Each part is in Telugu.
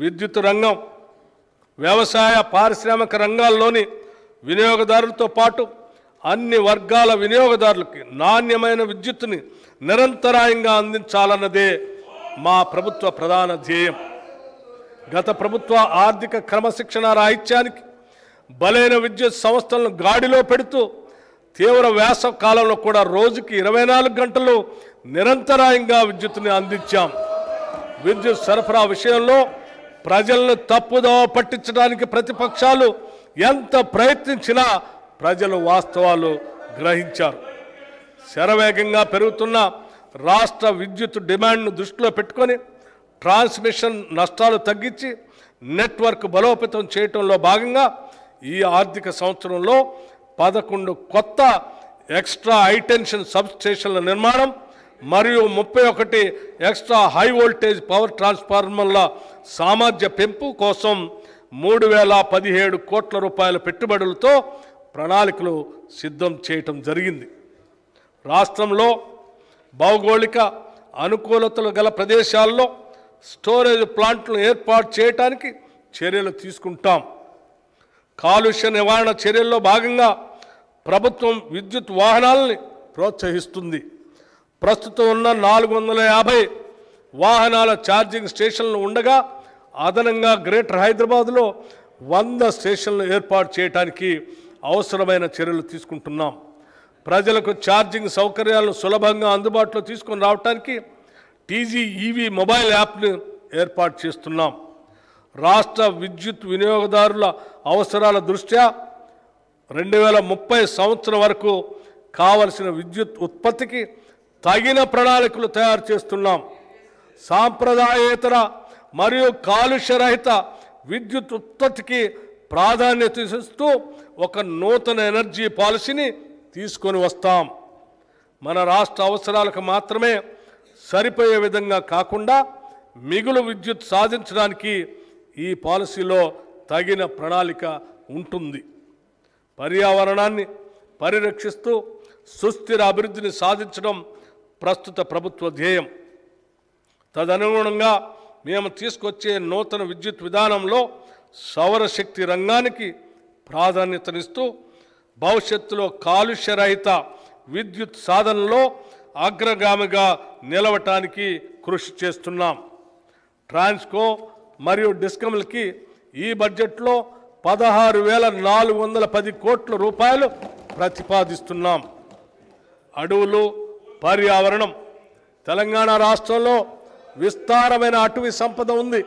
విద్యుత్ రంగం, వ్యవసాయ, పారిశ్రామిక రంగాల్లోని వినియోగదారులతో పాటు అన్ని వర్గాల వినియోగదారులకి నాణ్యమైన విద్యుత్తుని నిరంతరాయంగా అందించాలన్నదే మా ప్రభుత్వ ప్రధాన ధ్యేయం. గత ప్రభుత్వ ఆర్థిక క్రమశిక్షణ రాహిత్యానికి బలైన విద్యుత్ సంస్థలను గాడిలో పెడుతూ తీవ్ర వేసవ కాలంలో కూడా రోజుకి 24 గంటలు నిరంతరాయంగా విద్యుత్తుని అందించాం. విద్యుత్ సరఫరా విషయంలో ప్రజలను తప్పుదోవ పట్టించడానికి ప్రతిపక్షాలు ఎంత ప్రయత్నించినా ప్రజలు వాస్తవాలు గ్రహించారు. శరవేగంగా పెరుగుతున్న రాష్ట్ర విద్యుత్ డిమాండ్ను దృష్టిలో పెట్టుకొని ట్రాన్స్మిషన్ నష్టాలు తగ్గించి నెట్వర్క్ బలోపేతం చేయడంలో భాగంగా ఈ ఆర్థిక సంవత్సరంలో 11 కొత్త ఎక్స్ట్రా హైటెన్షన్ సబ్స్టేషన్ల నిర్మాణం మరియు 31 ఎక్స్ట్రా హై వోల్టేజ్ పవర్ ట్రాన్స్ఫార్మర్ల సామర్థ్య పెంపు కోసం 3017 కోట్ల రూపాయల పెట్టుబడులతో ప్రణాళికలు సిద్ధం చేయటం జరిగింది. రాష్ట్రంలో భౌగోళిక అనుకూలతలు గల ప్రదేశాల్లో స్టోరేజ్ ప్లాంట్లను ఏర్పాటు చేయడానికి చర్యలు తీసుకుంటాం. కాలుష్య నివారణ చర్యల్లో భాగంగా ప్రభుత్వం విద్యుత్ వాహనాలని ప్రోత్సహిస్తుంది. ప్రస్తుతం ఉన్న 450 వాహనాల ఛార్జింగ్ స్టేషన్లు ఉండగా అదనంగా గ్రేటర్ హైదరాబాద్లో 100 స్టేషన్లు ఏర్పాటు చేయడానికి అవసరమైన చర్యలు తీసుకుంటున్నాం. ప్రజలకు ఛార్జింగ్ సౌకర్యాలను సులభంగా అందుబాటులో తీసుకొని రావడానికి టీజీఈవీ మొబైల్ యాప్ను ఏర్పాటు చేస్తున్నాం. రాష్ట్ర విద్యుత్ వినియోగదారుల అవసరాల దృష్ట్యా 2030 సంవత్సరం వరకు కావలసిన విద్యుత్ ఉత్పత్తికి తగిన ప్రణాళికలు తయారు చేస్తున్నాం. సాంప్రదాయేతర మరియు కాలుష్యరహిత విద్యుత్ ఉత్పత్తికి ప్రాధాన్యత ఇస్తూ ఒక నూతన ఎనర్జీ పాలసీని తీసుకొని వస్తాం. మన రాష్ట్ర అవసరాలకు మాత్రమే సరిపోయే విధంగా కాకుండా మిగులు విద్యుత్ సాధించడానికి ఈ పాలసీలో తగిన ప్రణాళిక ఉంటుంది. పర్యావరణాన్ని పరిరక్షిస్తూ సుస్థిర అభివృద్ధిని సాధించడం ప్రస్తుత ప్రభుత్వ ధ్యేయం. తదనుగుణంగా మేము తీసుకొచ్చే నూతన విద్యుత్ విధానంలో సౌరశక్తి రంగానికి ప్రాధాన్యతనిస్తూ భవిష్యత్తులో కాలుష్యరహిత విద్యుత్ సాధనలో అగ్రగామిగా నిలవటానికి కృషి చేస్తున్నాం. ట్రాన్స్కో మరియు డిస్కమ్లకి ఈ బడ్జెట్లో 16,410 కోట్ల రూపాయలు ప్రతిపాదిస్తున్నాం. అడవులు, పర్యావరణం. తెలంగాణ రాష్ట్రంలో విస్తారమైన అటవీ సంపద ఉంది.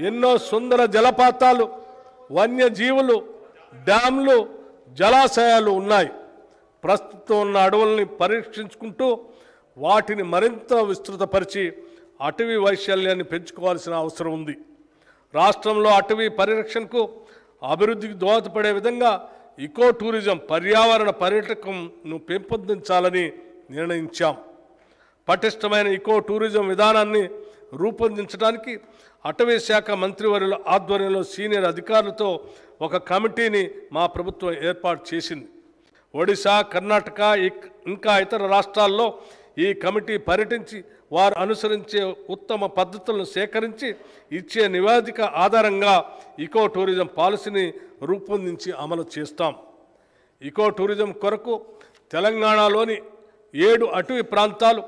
ఎన్నో సుందర జలపాతాలు, వన్యజీవులు, డ్యామ్లు, జలాశయాలు ఉన్నాయి. ప్రస్తుతం ఉన్న అడవుల్ని పరీక్షించుకుంటూ వాటిని మరింత విస్తృతపరిచి అటవీ వైశాల్యాన్ని పెంచుకోవాల్సిన అవసరం ఉంది. రాష్ట్రంలో అటవీ పరిరక్షణకు అభివృద్ధికి దోహదపడే విధంగా ఇకో టూరిజం, పర్యావరణ పర్యాటకంను పెంపొందించాలని నిర్ణయించాం. పటిష్టమైన ఇకో టూరిజం విధానాన్ని రూపొందించడానికి అటవీ శాఖ మంత్రివర్యుల ఆధ్వర్యంలో సీనియర్ అధికారులతో ఒక కమిటీని మా ప్రభుత్వం ఏర్పాటు చేసింది. ఒడిశా, కర్ణాటక ఇంకా ఇతర రాష్ట్రాల్లో ఈ కమిటీ పర్యటించి వారు అనుసరించే ఉత్తమ పద్ధతులను సేకరించి ఇచ్చే నివేదిక ఆధారంగా ఇకో టూరిజం పాలసీని రూపొందించి అమలు చేస్తాం. ఇకో టూరిజం కొరకు తెలంగాణలోని 7 అటవీ ప్రాంతాలు,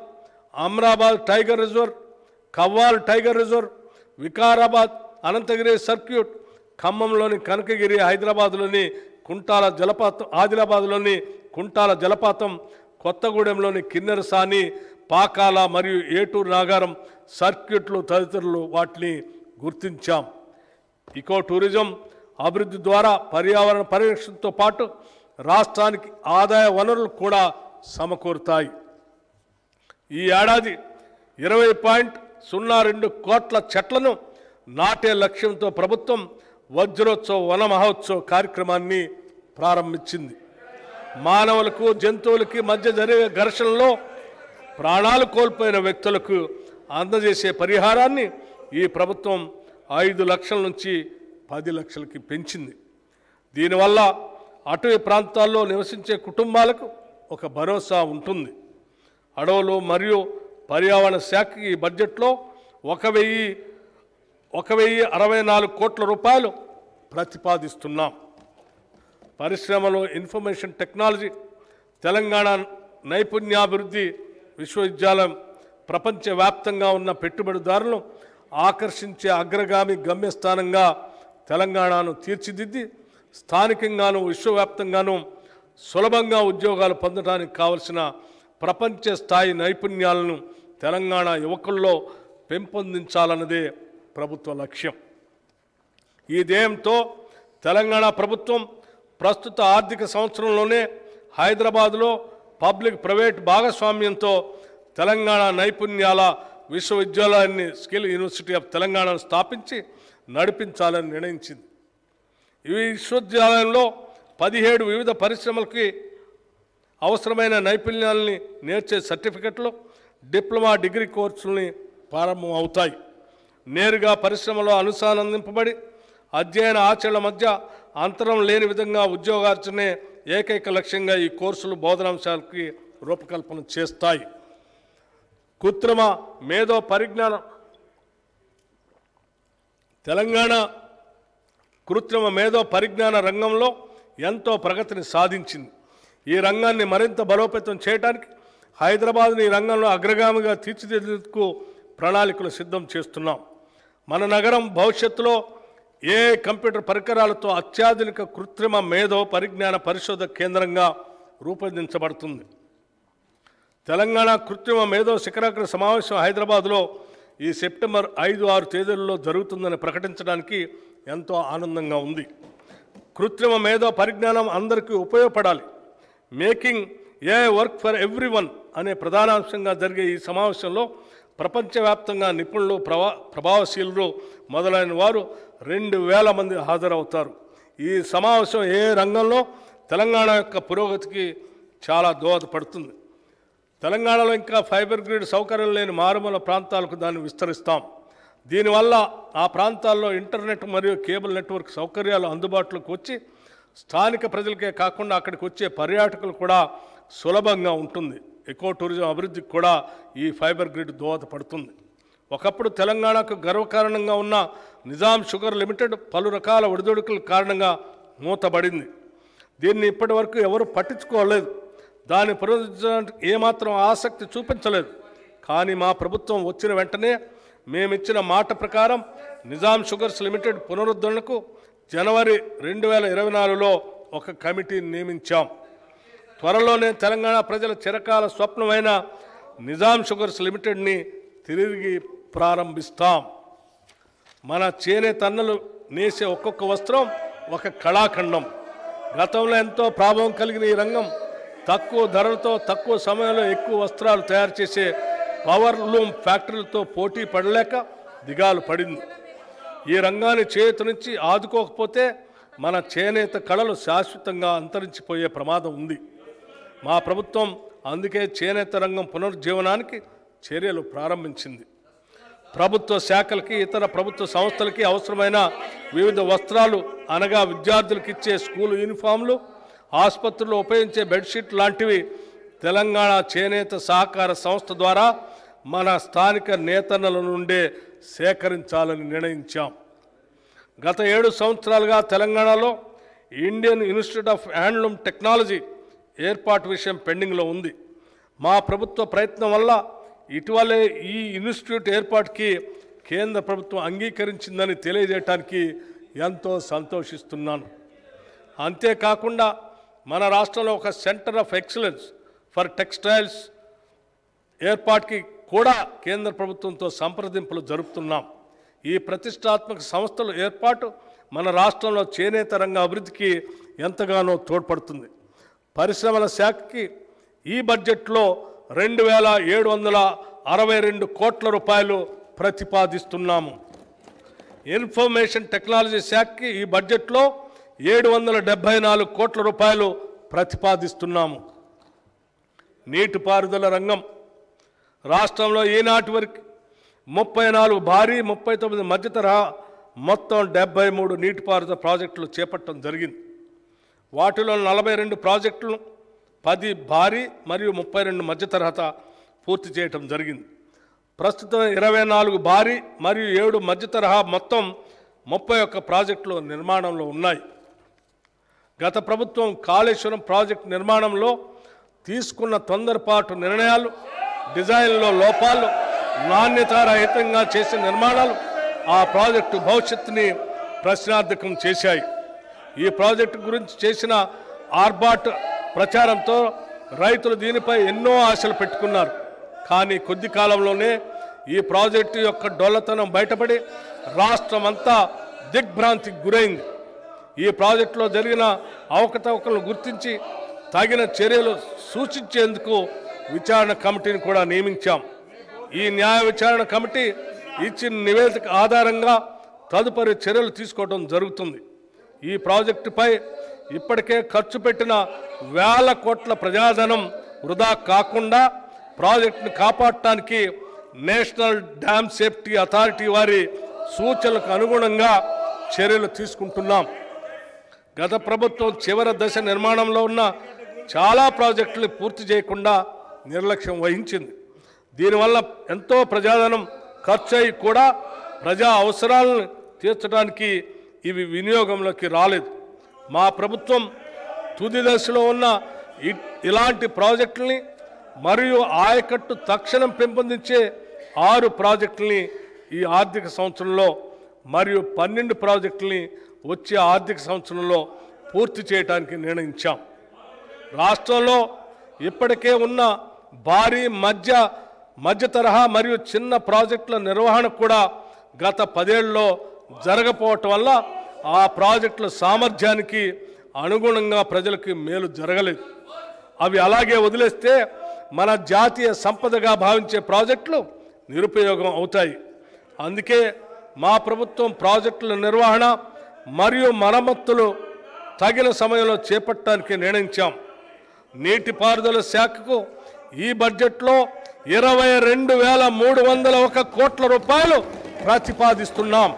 Amrabad tiger reserve, Kawal tiger reserve, Vikarabad Ananthagiri circuit, ఖమ్మంలోని కనకగిరి, హైదరాబాద్లోని కుంటాల జలపాతం, ఆదిలాబాద్లోని కుంటాల జలపాతం, కొత్తగూడెంలోని కిన్నెరసాని, పాకాల మరియు ఏటూరు నాగారం సర్క్యూట్లు తదితరులు వాటిని గుర్తించాం. ఇకో టూరిజం అభివృద్ధి ద్వారా పర్యావరణ పరిరక్షణతో పాటు రాష్ట్రానికి ఆదాయ వనరులు కూడా సమకూరుతాయి. ఈ ఏడాది 20.02 కోట్ల చెట్లను నాటే లక్ష్యంతో ప్రభుత్వం వజ్రోత్సవ వన మహోత్సవ కార్యక్రమాన్ని ప్రారంభించింది. మానవులకు జంతువులకి మధ్య జరిగే ఘర్షణలో ప్రాణాలు కోల్పోయిన వ్యక్తులకు అందజేసే పరిహారాన్ని ఈ ప్రభుత్వం 5 లక్షల నుంచి 10 లక్షలకి పెంచింది. దీనివల్ల అటవీ ప్రాంతాల్లో నివసించే కుటుంబాలకు ఒక భరోసా ఉంటుంది. అడవులు మరియు పర్యావరణ శాఖకి ఈ బడ్జెట్లో 1,064 కోట్ల రూపాయలు ప్రతిపాదిస్తున్నాం. పరిశ్రమలో ఇన్ఫర్మేషన్ టెక్నాలజీ తెలంగాణ నైపుణ్యాభివృద్ధి విశ్వవిద్యాలయం ప్రపంచవ్యాప్తంగా ఉన్న పెట్టుబడిదారులను ఆకర్షించే అగ్రగామి గమ్యస్థానంగా తెలంగాణను తీర్చిదిద్ది స్థానికంగాను విశ్వవ్యాప్తంగాను సులభంగా ఉద్యోగాలు పొందడానికి కావలసిన ప్రపంచ స్థాయి నైపుణ్యాలను తెలంగాణ యువకుల్లో పెంపొందించాలన్నదే ప్రభుత్వ లక్ష్యం. ఈ ధ్యేయంతో తెలంగాణ ప్రభుత్వం ప్రస్తుత ఆర్థిక సంవత్సరంలోనే హైదరాబాదులో పబ్లిక్ ప్రైవేట్ భాగస్వామ్యంతో తెలంగాణ నైపుణ్యాల విశ్వవిద్యాలయాన్ని స్కిల్ యూనివర్సిటీ ఆఫ్ తెలంగాణను స్థాపించి నడిపించాలని నిర్ణయించింది. ఈ విశ్వవిద్యాలయంలో 17 వివిధ పరిశ్రమలకి అవసరమైన నైపుణ్యాలని నేర్చే సర్టిఫికెట్లు, డిప్లొమా, డిగ్రీ కోర్సులని ప్రారంభం అవుతాయి. నేరుగా పరిశ్రమలో అనుసంధానింపబడి అధ్యయన ఆచరణ మధ్య అంతరం లేని విధంగా ఉద్యోగార్జనే ఏకైక లక్ష్యంగా ఈ కోర్సులు బోధనాంశాలకి రూపకల్పన చేస్తాయి. కృత్రిమ మేధో పరిజ్ఞానం తెలంగాణ కృత్రిమ మేధో పరిజ్ఞాన రంగంలో ఎంతో ప్రగతిని సాధించింది. ఈ రంగాన్ని మరింత బలోపేతం చేయడానికి హైదరాబాద్ని ఈ రంగంలో అగ్రగామిగా తీర్చిదిద్దేందుకు ప్రణాళికలు సిద్ధం చేస్తున్నాం. మన నగరం భవిష్యత్తులో కంప్యూటర్ పరికరాలతో అత్యాధునిక కృత్రిమ మేధో పరిజ్ఞాన పరిశోధక కేంద్రంగా రూపొందించబడుతుంది. తెలంగాణ కృత్రిమ మేధో శిఖరాగ్ర సమావేశం హైదరాబాద్లో ఈ సెప్టెంబర్ 5-6 తేదీలలో జరుగుతుందని ప్రకటించడానికి ఎంతో ఆనందంగా ఉంది. కృత్రిమ మేధో పరిజ్ఞానం అందరికీ ఉపయోగపడాలి. మేకింగ్ వర్క్ ఫర్ ఎవ్రీవన్ అనే ప్రధానాంశంగా జరిగే ఈ సమావేశంలో ప్రపంచవ్యాప్తంగా నిపుణులు, ప్రభావశీలులు మొదలైన వారు 2,000 మంది హాజరవుతారు. ఈ సమావేశం రంగంలో తెలంగాణ యొక్క పురోగతికి చాలా దోహదపడుతుంది. తెలంగాణలో ఇంకా ఫైబర్ గ్రిడ్ సౌకర్యం లేని మారుమూల ప్రాంతాలకు దాన్ని విస్తరిస్తాం. దీనివల్ల ఆ ప్రాంతాల్లో ఇంటర్నెట్ మరియు కేబుల్ నెట్వర్క్ సౌకర్యాలు అందుబాటులోకి వచ్చి స్థానిక ప్రజలకే కాకుండా అక్కడికి వచ్చే పర్యాటకులు కూడా సులభంగా ఉంటుంది. ఎకో టూరిజం అభివృద్ధికి కూడా ఈ ఫైబర్ గ్రిడ్ దోహదపడుతుంది. ఒకప్పుడు తెలంగాణకు గర్వకారణంగా ఉన్న నిజాం షుగర్ లిమిటెడ్ పలు రకాల ఒడిదుడుకుల కారణంగా మూతబడింది. దీన్ని ఇప్పటి వరకు ఎవరు పట్టించుకోలేదు. దాన్ని పునరుద్ధరించడానికి ఏమాత్రం ఆసక్తి చూపించలేదు. కానీ మా ప్రభుత్వం వచ్చిన వెంటనే మేమిచ్చిన మాట ప్రకారం నిజాం షుగర్స్ లిమిటెడ్ పునరుద్ధరణకు జనవరి 2024లో ఒక కమిటీని నియమించాం. త్వరలోనే తెలంగాణ ప్రజల చిరకాల స్వప్నమైన నిజాం షుగర్స్ లిమిటెడ్ని తిరిగి ప్రారంభిస్తాం. మన చేనేత అన్నలు నేసే ఒక్కొక్క వస్త్రం ఒక కళాఖండం. గతంలో ఎంతో ప్రభావం కలిగిన ఈ రంగం తక్కువ ధరలతో తక్కువ సమయంలో ఎక్కువ వస్త్రాలు తయారు చేసే పవర్ లూమ్ ఫ్యాక్టరీలతో పోటీ పడలేక దిగాలు పడింది. ఈ రంగాన్ని చేతి నుంచి ఆదుకోకపోతే మన చేనేత కళలు శాశ్వతంగా అంతరించిపోయే ప్రమాదం ఉంది. మా ప్రభుత్వం అందుకే చేనేత రంగం పునరుజ్జీవనానికి చర్యలు ప్రారంభించింది. ప్రభుత్వ శాఖలకి, ఇతర ప్రభుత్వ సంస్థలకి అవసరమైన వివిధ వస్త్రాలు అనగా విద్యార్థులకు ఇచ్చే స్కూల్ యూనిఫామ్లు, ఆసుపత్రుల్లో ఉపయోగించే బెడ్షీట్ లాంటివి తెలంగాణ చేనేత సహకార సంస్థ ద్వారా మన స్థానిక నేతన్నల నుండే సేకరించాలని నిర్ణయించాం. గత 7 సంవత్సరాలుగా తెలంగాణలో Indian institute of handloom technology ఏర్పాటు విషయం పెండింగ్లో ఉంది. మా ప్రభుత్వ ప్రయత్నం వల్ల ఇటీవలే ఈ ఇన్స్టిట్యూట్ ఏర్పాటుకి కేంద్ర ప్రభుత్వం అంగీకరించిందని తెలియజేయడానికి ఎంతో సంతోషిస్తున్నాను. అంతేకాకుండా మన రాష్ట్రంలో ఒక centre of excellence for textiles ఏర్పాటుకి కూడా కేంద్ర ప్రభుత్వంతో సంప్రదింపులు జరుపుతున్నాం. ఈ ప్రతిష్టాత్మక సంస్థల ఏర్పాటు మన రాష్ట్రంలో చేనేత రంగ అభివృద్ధికి ఎంతగానో తోడ్పడుతుంది. పరిశ్రమల శాఖకి ఈ బడ్జెట్లో 2,762 కోట్ల రూపాయలు ప్రతిపాదిస్తున్నాము. ఇన్ఫర్మేషన్ టెక్నాలజీ శాఖకి ఈ బడ్జెట్లో 774 కోట్ల రూపాయలు ప్రతిపాదిస్తున్నాము. నీటిపారుదల రంగం రాష్ట్రంలో ఈనాటి వరకు 34 భారీ, 39 మధ్యతరహా మొత్తం 73 నీటిపారుదల ప్రాజెక్టులు చేపట్టడం జరిగింది. వాటిలో 42 ప్రాజెక్టులను 10 భారీ మరియు 32 మధ్యతరహా పూర్తి చేయటం జరిగింది. ప్రస్తుతం 24 భారీ మరియు 7 మధ్య తరహా మొత్తం 31 ప్రాజెక్టులు నిర్మాణంలో ఉన్నాయి. గత ప్రభుత్వం కాళేశ్వరం ప్రాజెక్టు నిర్మాణంలో తీసుకున్న తొందరపాటు నిర్ణయాలు, డిజైన్లో లోపాలు, నాణ్యతారహితంగా చేసిన నిర్మాణాలు ఆ ప్రాజెక్టు భవిష్యత్తుని ప్రశ్నార్థకం చేశాయి. ఈ ప్రాజెక్టు గురించి చేసిన ఆర్భాట ప్రచారంతో రైతులు దీనిపై ఎన్నో ఆశలు పెట్టుకున్నారు. కానీ కొద్ది కాలంలోనే ఈ ప్రాజెక్టు యొక్క డొల్లతనం బయటపడి రాష్ట్రమంతా దిగ్భ్రాంతికి గురైంది. ఈ ప్రాజెక్టులో జరిగిన అవకతవకలను గుర్తించి తగిన చర్యలు సూచించేందుకు విచారణ కమిటీని కూడా నియమించాం. ఈ న్యాయ విచారణ కమిటీ ఇచ్చిన నివేదిక ఆధారంగా తదుపరి చర్యలు తీసుకోవడం జరుగుతుంది. ఈ ప్రాజెక్టుపై ఇప్పటికే ఖర్చు పెట్టిన వేల కోట్ల ప్రజాధనం వృధా కాకుండా ప్రాజెక్టును కాపాడటానికి నేషనల్ డ్యామ్ సేఫ్టీ అథారిటీ వారి సూచనలకు అనుగుణంగా చర్యలు తీసుకుంటున్నాం. గత ప్రభుత్వం చివరి దశ నిర్మాణంలో ఉన్న చాలా ప్రాజెక్టులు పూర్తి చేయకుండా నిర్లక్ష్యం వహించింది. దీనివల్ల ఎంతో ప్రజాధనం ఖర్చు అయి కూడా ప్రజా అవసరాలను తీర్చడానికి ఇవి వినియోగంలోకి రాలేదు. మా ప్రభుత్వం తుది దశలో ఉన్న ఇలాంటి ప్రాజెక్టుల్ని మరియు ఆయకట్టు తక్షణం పెంపొందించే 6 ప్రాజెక్టుల్ని ఈ ఆర్థిక సంవత్సరంలో మరియు 12 ప్రాజెక్టుల్ని వచ్చే ఆర్థిక సంవత్సరంలో పూర్తి చేయడానికి నిర్ణయించాం. రాష్ట్రంలో ఇప్పటికే ఉన్న భారీ మధ్య తరహా మరియు చిన్న ప్రాజెక్టుల నిర్వహణ కూడా గత 10 ఏళ్లలో జరగకపోవటం వల్ల ఆ ప్రాజెక్టుల సామర్థ్యానికి అనుగుణంగా ప్రజలకు మేలు జరగలేదు. అవి అలాగే వదిలేస్తే మన జాతీయ సంపదగా భావించే ప్రాజెక్టులు నిరుపయోగం అవుతాయి. అందుకే మా ప్రభుత్వం ప్రాజెక్టుల నిర్వహణ మరియు మరమ్మతులు తగిన సమయంలో చేపట్టడానికి నిర్ణయించాం. నీటిపారుదల శాఖకు ఈ బడ్జెట్లో 22,301 కోట్ల రూపాయలు ప్రతిపాదిస్తున్నాం.